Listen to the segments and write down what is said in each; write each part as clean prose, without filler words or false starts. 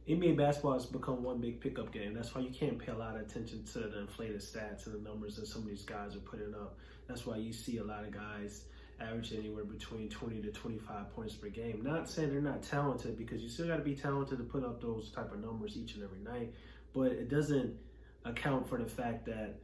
NBA basketball has become one big pickup game. That's why you can't pay a lot of attention to the inflated stats and the numbers that some of these guys are putting up. That's why you see a lot of guys average anywhere between 20 to 25 points per game. Not saying they're not talented, because you still got to be talented to put up those type of numbers each and every night, but it doesn't account for the fact that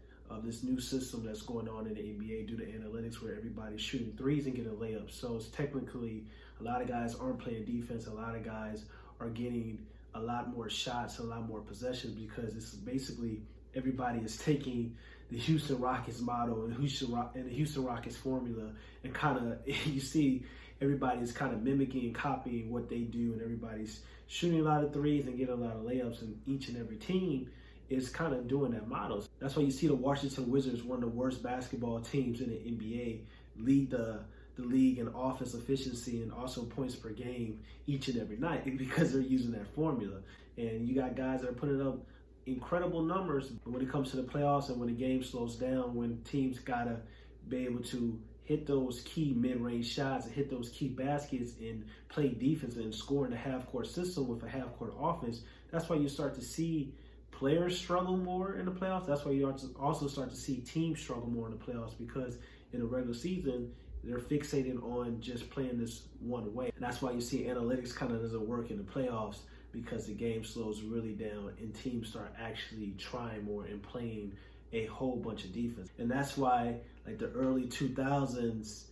this new system that's going on in the NBA due to analytics, where everybody's shooting threes and getting layups. So it's technically, a lot of guys aren't playing defense. A lot of guys are getting a lot more shots, a lot more possessions, because it's basically everybody is taking the Houston Rockets model and the Houston Rockets formula, and kind of you see everybody's kind of mimicking and copying what they do, and everybody's shooting a lot of threes and getting a lot of layups, and each and every team is kind of doing that model. That's why you see the Washington Wizards, one of the worst basketball teams in the NBA, lead the league in offense efficiency and also points per game each and every night, because they're using that formula. And you got guys that are putting up incredible numbers when it comes to the playoffs, and when the game slows down, when teams gotta be able to hit those key mid-range shots and hit those key baskets and play defense and score in a half-court system with a half-court offense. That's why you start to see players struggle more in the playoffs. That's why you also start to see teams struggle more in the playoffs, because in the regular season, they're fixated on just playing this one way. And that's why you see analytics kind of doesn't work in the playoffs, because the game slows really down and teams start actually trying more and playing a whole bunch of defense. And that's why like the early 2000s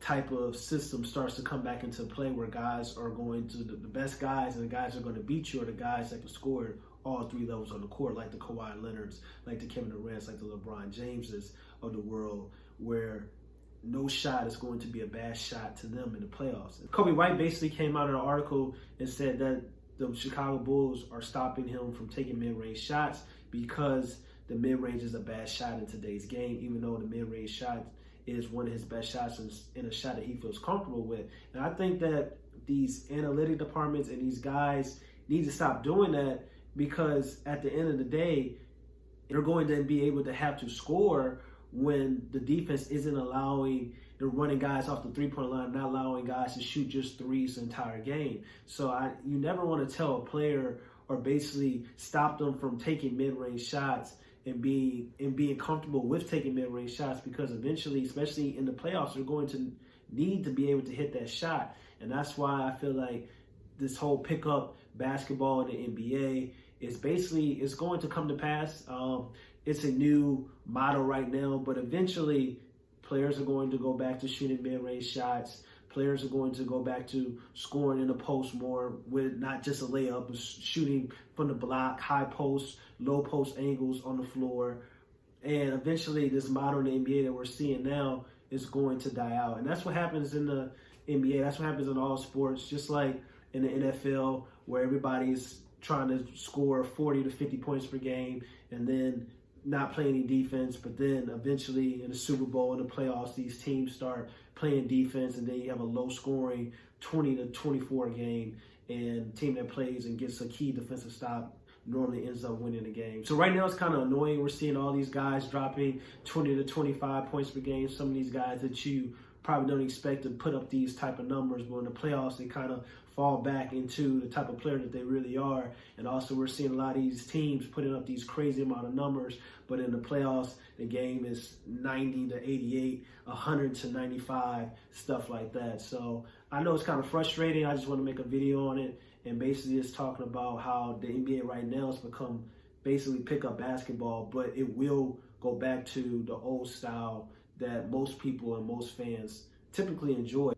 type of system starts to come back into play, where guys are going to, the best guys and the guys that are going to beat you are the guys that can score all three levels on the court, like the Kawhi Leonards, like the Kevin Durant's, like the LeBron Jameses of the world, where no shot is going to be a bad shot to them in the playoffs. Kobe White basically came out in an article and said that the Chicago Bulls are stopping him from taking mid-range shots, because the mid-range is a bad shot in today's game, even though the mid-range shot is one of his best shots in a shot that he feels comfortable with. And I think that these analytic departments and these guys need to stop doing that, because at the end of the day, they're going to be able to have to score when the defense isn't allowing, they're running guys off the three-point line, not allowing guys to shoot just threes the entire game. So you never want to tell a player, or basically stop them from taking mid-range shots and being comfortable with taking mid-range shots, because eventually, especially in the playoffs, they're going to need to be able to hit that shot. And that's why I feel like this whole pickup basketball in the NBA is basically, it's going to come to pass. It's a new model right now, but eventually players are going to go back to shooting mid-range shots. Players are going to go back to scoring in the post more, with not just a layup, but shooting from the block, high post, low post angles on the floor. And eventually this modern NBA that we're seeing now is going to die out. And that's what happens in the NBA. That's what happens in all sports, just like in the NFL, where everybody's trying to score 40 to 50 points per game and then not play any defense. But then eventually in the Super Bowl and the playoffs, these teams start playing defense, and then you have a low scoring 20 to 24 game, and team that plays and gets a key defensive stop normally ends up winning the game. So right now it's kind of annoying. We're seeing all these guys dropping 20 to 25 points per game. Some of these guys that you probably don't expect to put up these type of numbers, but in the playoffs they kind of fall back into the type of player that they really are. And also we're seeing a lot of these teams putting up these crazy amount of numbers, but in the playoffs the game is 90 to 88, 100 to 95, stuff like that. So I know it's kind of frustrating. I just want to make a video on it, and basically just talking about how the NBA right now has become basically pickup basketball, but it will go back to the old style that most people and most fans typically enjoy.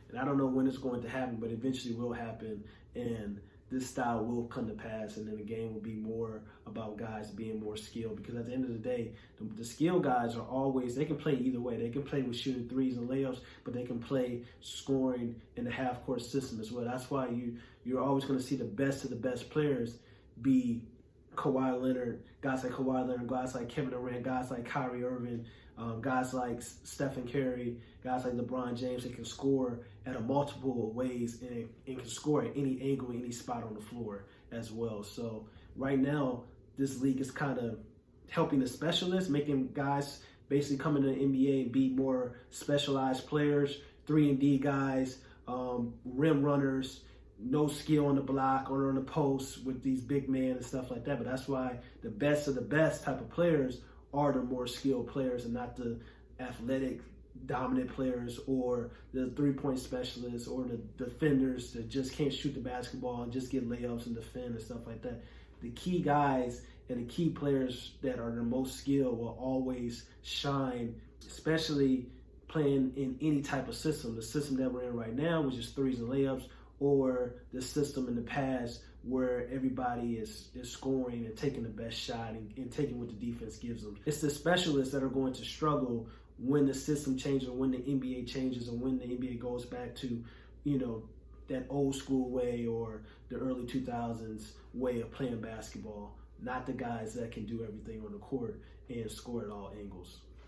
And I don't know when it's going to happen, but eventually will happen, and this style will come to pass, and then the game will be more about guys being more skilled, because at the end of the day, the skilled guys are always, they can play either way. They can play with shooting threes and layups, but they can play scoring in the half-court system as well. That's why you're always going to see the best of the best players be Kawhi Leonard, guys like Kawhi Leonard, guys like Kevin Durant, guys like Kyrie Irving, guys like Stephen Curry, guys like LeBron James that can score at a multiple ways and can score at any angle, any spot on the floor as well. So right now, this league is kind of helping the specialists, making guys basically come into the NBA and be more specialized players, 3-and-D guys, rim runners, no skill on the block or on the post with these big men and stuff like that. But that's why the best of the best type of players are the more skilled players and not the athletic dominant players or the three-point specialists or the defenders that just can't shoot the basketball and just get layups and defend and stuff like that. The key guys and the key players that are the most skilled will always shine, especially playing in any type of system. The system that we're in right now, which is threes and layups, or the system in the past where everybody is scoring and taking the best shot and taking what the defense gives them. It's the specialists that are going to struggle when the system changes or when the NBA changes or when the NBA goes back to, that old school way or the early 2000s way of playing basketball, not the guys that can do everything on the court and score at all angles.